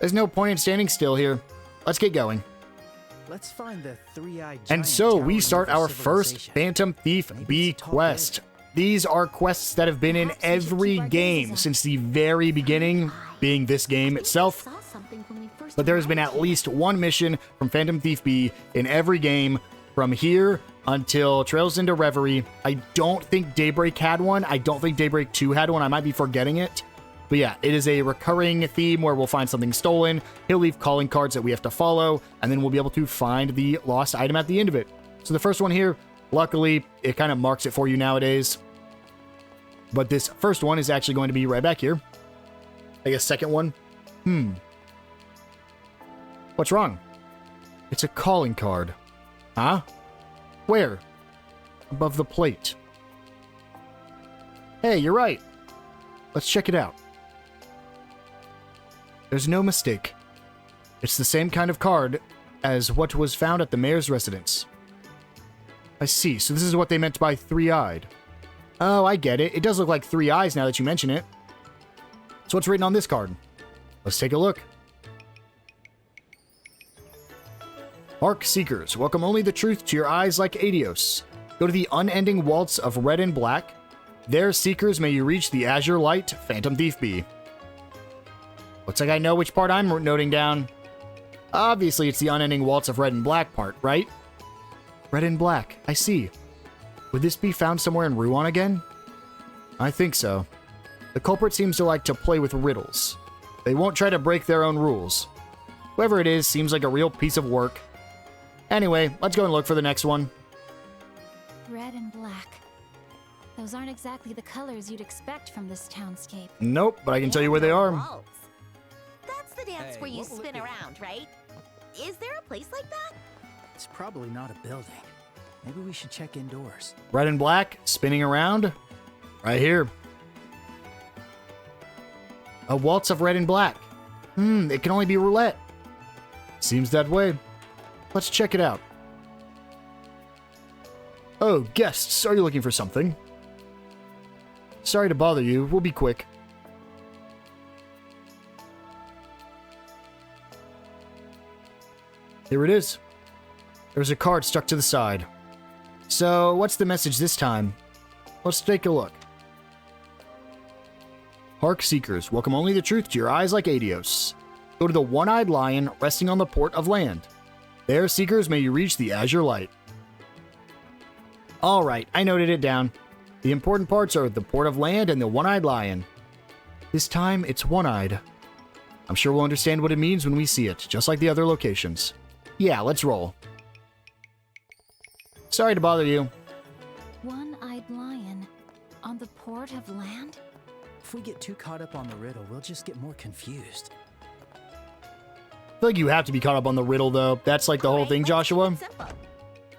There's no point in standing still here. Let's get going. Let's find the three-eyed giant. And so we towering start over our first civilization. Phantom Thief B quest. These are quests that have been in every game since the very beginning, being this game itself. But there has been at least one mission from Phantom Thief B in every game from here until Trails into Reverie. I don't think Daybreak had one. I don't think Daybreak 2 had one. I might be forgetting it. But yeah, it is a recurring theme where we'll find something stolen. He'll leave calling cards that we have to follow, and then we'll be able to find the lost item at the end of it. So the first one here, luckily, it kind of marks it for you nowadays. But this first one is actually going to be right back here. I guess second one. What's wrong? It's a calling card. Huh? Where? Above the plate. Hey, you're right. Let's check it out. There's no mistake. It's the same kind of card as what was found at the mayor's residence. I see, so this is what they meant by three-eyed. Oh, I get it. It does look like 3 eyes now that you mention it. So what's written on this card? Let's take a look. Arc Seekers, welcome only the truth to your eyes like Adios. Go to the unending waltz of red and black. There, Seekers, may you reach the azure light, Phantom Thief be. Looks like I know which part I'm noting down. Obviously, it's the unending waltz of red and black part, right? Red and black, I see. Would this be found somewhere in Ruan again? I think so. The culprit seems to like to play with riddles. They won't try to break their own rules. Whoever it is seems like a real piece of work. Anyway, let's go and look for the next one. Red and black. Those aren't exactly the colors you'd expect from this townscape. Nope, but I can tell you where they are. Waltz. That's the dance where you what will it spin be? around, right? Is there a place like that? It's probably not a building. Maybe we should check indoors. Red and black, spinning around. Right here. A waltz of red and black. It can only be roulette. Seems that way. Let's check it out. Oh, guests, are you looking for something? Sorry to bother you, we'll be quick. Here it is. There's a card stuck to the side. So, what's the message this time? Let's take a look. Hark Seekers, welcome only the truth to your eyes like Adios. Go to the one-eyed lion resting on the port of land. There, Seekers, may you reach the azure light. Alright, I noted it down. The important parts are the port of land and the one-eyed lion. This time, it's one-eyed. I'm sure we'll understand what it means when we see it, just like the other locations. Yeah, let's roll. Sorry to bother you. One-eyed lion on the port of land? If we get too caught up on the riddle, we'll just get more confused. I feel like you have to be caught up on the riddle, though. That's like the whole Alright, thing, let's Joshua. keep it simple.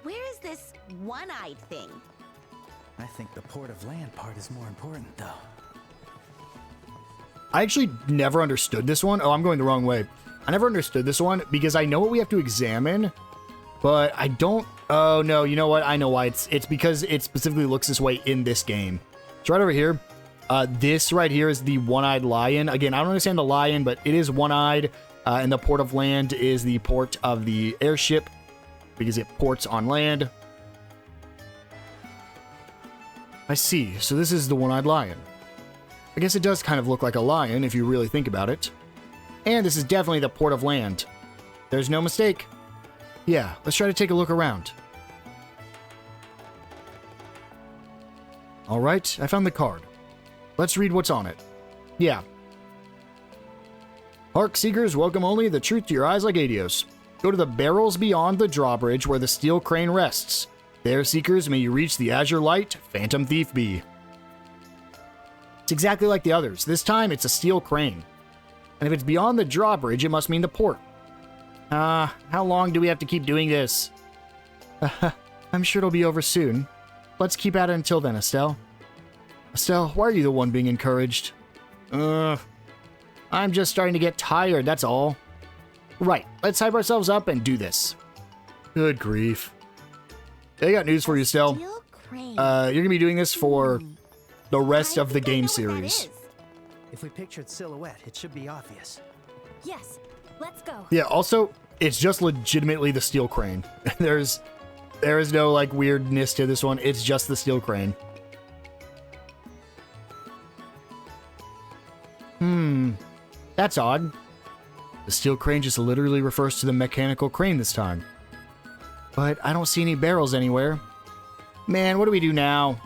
Where is this one-eyed thing? I think the port of land part is more important, though. I actually never understood this one. Oh, I'm going the wrong way. I never understood this one because I know what we have to examine, but I don't... Oh, no, you know what? I know why. It's because it specifically looks this way in this game. It's right over here. This right here is the one-eyed lion. Again, I don't understand the lion, but it is one-eyed, and the port of land is the port of the airship because it ports on land. I see. So this is the one-eyed lion. I guess it does kind of look like a lion if you really think about it. And this is definitely the port of land. There's no mistake. Yeah, let's try to take a look around. Alright, I found the card. Let's read what's on it. Yeah. Hark Seekers, welcome only the truth to your eyes like Adios. Go to the barrels beyond the drawbridge where the steel crane rests. There, Seekers, may you reach the azure light, Phantom Thief be. It's exactly like the others. This time, it's a steel crane. And if it's beyond the drawbridge, it must mean the port. How long do we have to keep doing this? I'm sure it'll be over soon. Let's keep at it until then, Estelle. Estelle, why are you the one being encouraged? I'm just starting to get tired, that's all. Right, let's hype ourselves up and do this. Good grief. I got news for you, Estelle. Steel crane. You're gonna be doing this for the rest I of the think I know game what that series. is. If we pictured silhouette, it should be obvious. Yes, let's go. Yeah, also, it's just legitimately the steel crane. There is no, like, weirdness to this one. It's just the steel crane. That's odd. The steel crane just literally refers to the mechanical crane this time. But I don't see any barrels anywhere. Man, what do we do now?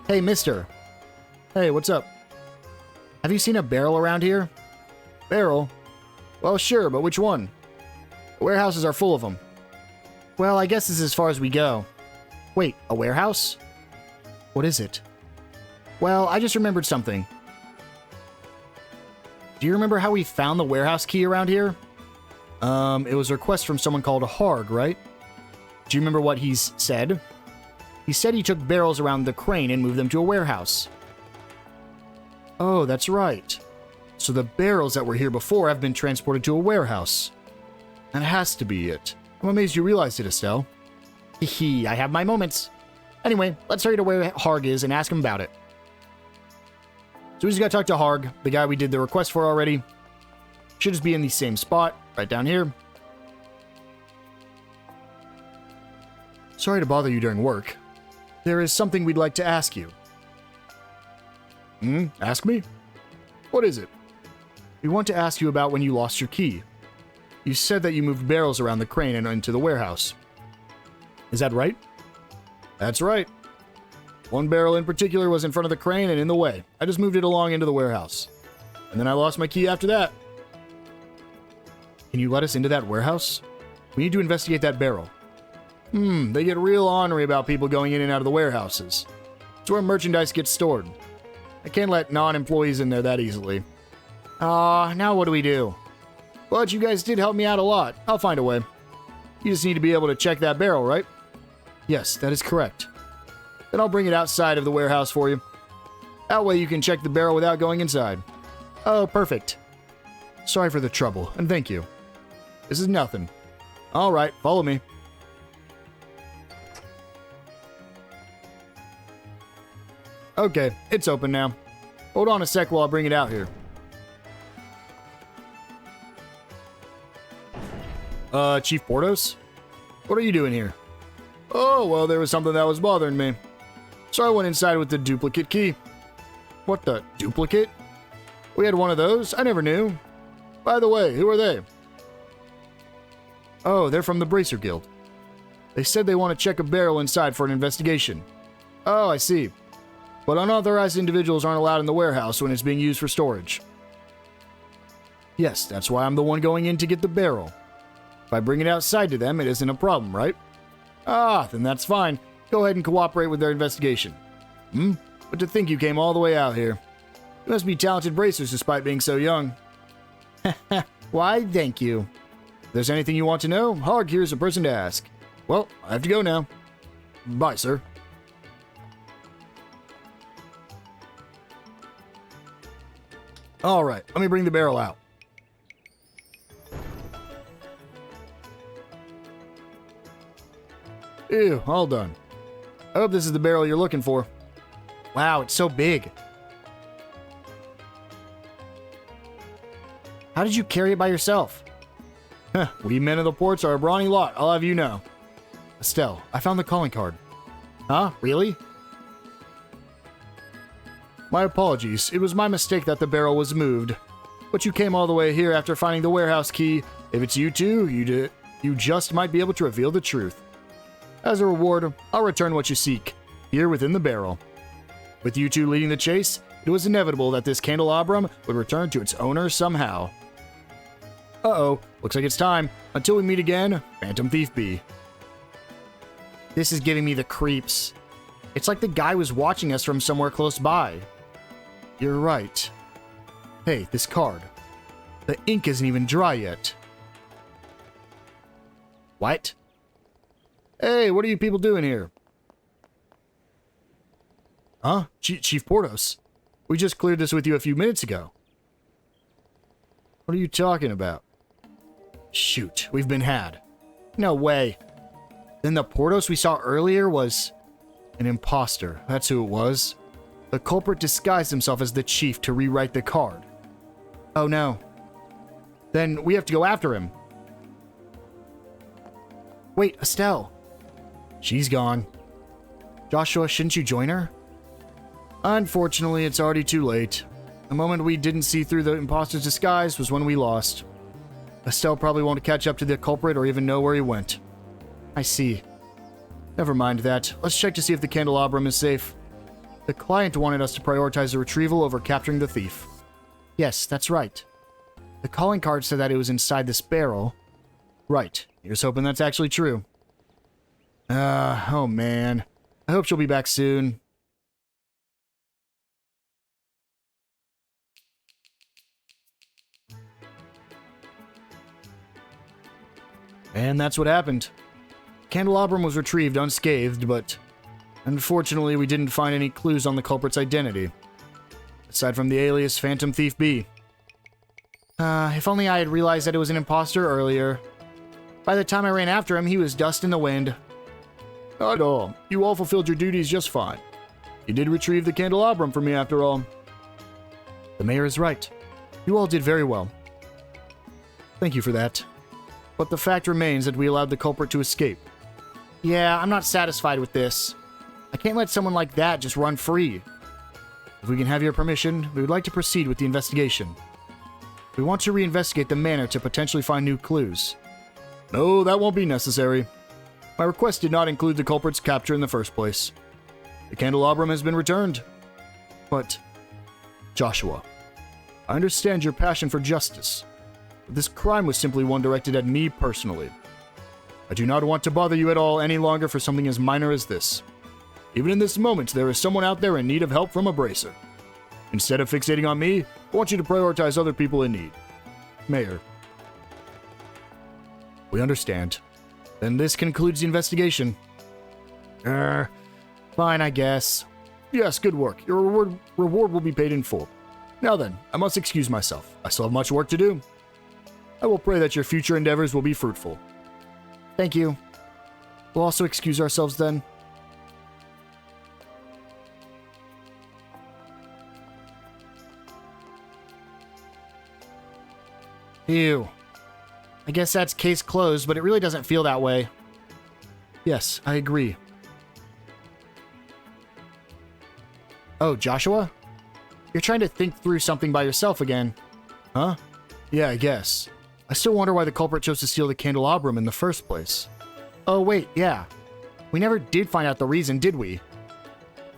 Hey, mister. Hey, what's up? Have you seen a barrel around here? Barrel? Well, sure, but which one? Warehouses are full of them. Well, I guess this is as far as we go. Wait, a warehouse? What is it? Well, I just remembered something. Do you remember how we found the warehouse key around here? It was a request from someone called Harg, right? Do you remember what he's said? He said he took barrels around the crane and moved them to a warehouse. Oh, that's right. So the barrels that were here before have been transported to a warehouse. That has to be it. I'm amazed you realized it, Estelle. Hee, I have my moments. Anyway, let's hurry to where Harg is and ask him about it. So we just gotta talk to Harg, the guy we did the request for already. Should just be in the same spot, right down here. Sorry to bother you during work. There is something we'd like to ask you. Ask me? What is it? We want to ask you about when you lost your key. You said that you moved barrels around the crane and into the warehouse. Is that right? That's right. One barrel in particular was in front of the crane and in the way. I just moved it along into the warehouse. And then I lost my key after that. Can you let us into that warehouse? We need to investigate that barrel. They get real ornery about people going in and out of the warehouses. It's where merchandise gets stored. I can't let non-employees in there that easily. Now what do we do? But you guys did help me out a lot. I'll find a way. You just need to be able to check that barrel, right? Yes, that is correct. Then I'll bring it outside of the warehouse for you. That way you can check the barrel without going inside. Oh, perfect. Sorry for the trouble, and thank you. This is nothing. All right, follow me. Okay, it's open now. Hold on a sec while I bring it out here. Chief Portos? What are you doing here? Oh, well, there was something that was bothering me. So I went inside with the duplicate key. What the duplicate? We had one of those? I never knew. By the way, who are they? Oh, they're from the Bracer Guild. They said they want to check a barrel inside for an investigation. Oh, I see. But unauthorized individuals aren't allowed in the warehouse when it's being used for storage. Yes, that's why I'm the one going in to get the barrel. If I bring it outside to them, it isn't a problem, right? Then that's fine. Go ahead and cooperate with their investigation. But to think you came all the way out here. You must be talented bracers despite being so young. Why, thank you. If there's anything you want to know, Harg here's a person to ask. Well, I have to go now. Bye, sir. All right, let me bring the barrel out. Ew, all done. I hope this is the barrel you're looking for. Wow, it's so big. How did you carry it by yourself? We men of the ports are a brawny lot, I'll have you know. Estelle, I found the calling card. Huh? Really? My apologies. It was my mistake that the barrel was moved. But you came all the way here after finding the warehouse key. If it's you two, you just might be able to reveal the truth. As a reward, I'll return what you seek, here within the barrel. With you two leading the chase, it was inevitable that this candelabrum would return to its owner somehow. Uh-oh, looks like it's time. Until we meet again, Phantom Thief B. This is giving me the creeps. It's like the guy was watching us from somewhere close by. You're right. Hey, this card. The ink isn't even dry yet. What? Hey, what are you people doing here? Huh? Chief Portos? We just cleared this with you a few minutes ago. What are you talking about? Shoot, we've been had. No way. Then the Portos we saw earlier was an imposter. That's who it was. The culprit disguised himself as the chief to rewrite the card. Oh no. Then we have to go after him. Wait, Estelle. She's gone. Joshua, shouldn't you join her? Unfortunately, it's already too late. The moment we didn't see through the imposter's disguise was when we lost. Estelle probably won't catch up to the culprit or even know where he went. I see. Never mind that. Let's check to see if the candelabrum is safe. The client wanted us to prioritize the retrieval over capturing the thief. Yes, that's right. The calling card said that it was inside this barrel. Right. Here's hoping that's actually true. Oh man. I hope she'll be back soon. And that's what happened. Candelabrum was retrieved unscathed, but unfortunately we didn't find any clues on the culprit's identity. Aside from the alias Phantom Thief B. If only I had realized that it was an imposter earlier. By the time I ran after him, he was dust in the wind. Not at all. You all fulfilled your duties just fine. You did retrieve the candelabrum for me after all. The mayor is right. You all did very well. Thank you for that. But the fact remains that we allowed the culprit to escape. Yeah, I'm not satisfied with this. I can't let someone like that just run free. If we can have your permission, we would like to proceed with the investigation. We want to reinvestigate the manor to potentially find new clues. No, that won't be necessary. My request did not include the culprit's capture in the first place. The candelabrum has been returned. But, Joshua, I understand your passion for justice, but this crime was simply one directed at me personally. I do not want to bother you at all any longer for something as minor as this. Even in this moment, there is someone out there in need of help from a bracer. Instead of fixating on me, I want you to prioritize other people in need. Mayor. We understand. Then this concludes the investigation. Fine, I guess. Yes, good work. Your reward will be paid in full. Now then, I must excuse myself. I still have much work to do. I will pray that your future endeavors will be fruitful. Thank you. We'll also excuse ourselves then. Ew. I guess that's case closed, but it really doesn't feel that way. Yes, I agree. Oh, Joshua? You're trying to think through something by yourself again. Huh? Yeah, I guess. I still wonder why the culprit chose to steal the candelabrum in the first place. Oh, wait, yeah. We never did find out the reason, did we?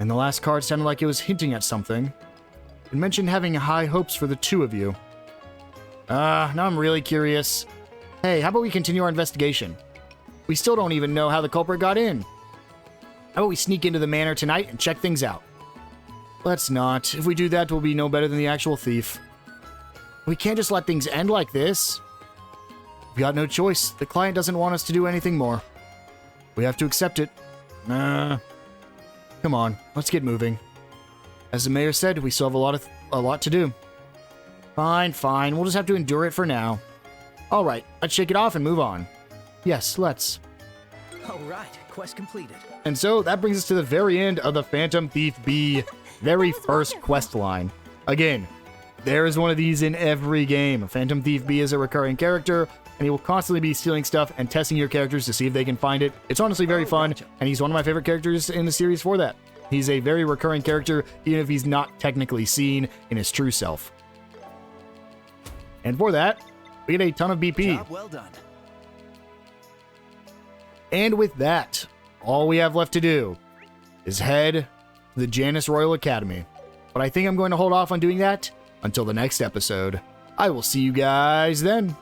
And the last card sounded like it was hinting at something. It mentioned having high hopes for the two of you. Now I'm really curious. Hey, how about we continue our investigation? We still don't even know how the culprit got in. How about we sneak into the manor tonight and check things out? Let's not. If we do that, we'll be no better than the actual thief. We can't just let things end like this. We've got no choice. The client doesn't want us to do anything more. We have to accept it. Come on, let's get moving. As the mayor said, we still have a lot to do. Fine, fine. We'll just have to endure it for now. All right, let's shake it off and move on. Yes, let's. All right, quest completed. And so that brings us to the very end of the Phantom Thief B very first quest line. Again, there is one of these in every game. Phantom Thief B is a recurring character, and he will constantly be stealing stuff and testing your characters to see if they can find it. It's honestly very fun, and he's one of my favorite characters in the series for that. He's a very recurring character, even if he's not technically seen in his true self. And for that, we get a ton of BP. Job well done. And with that, all we have left to do is head to the Janus Royal Academy. But I think I'm going to hold off on doing that until the next episode. I will see you guys then.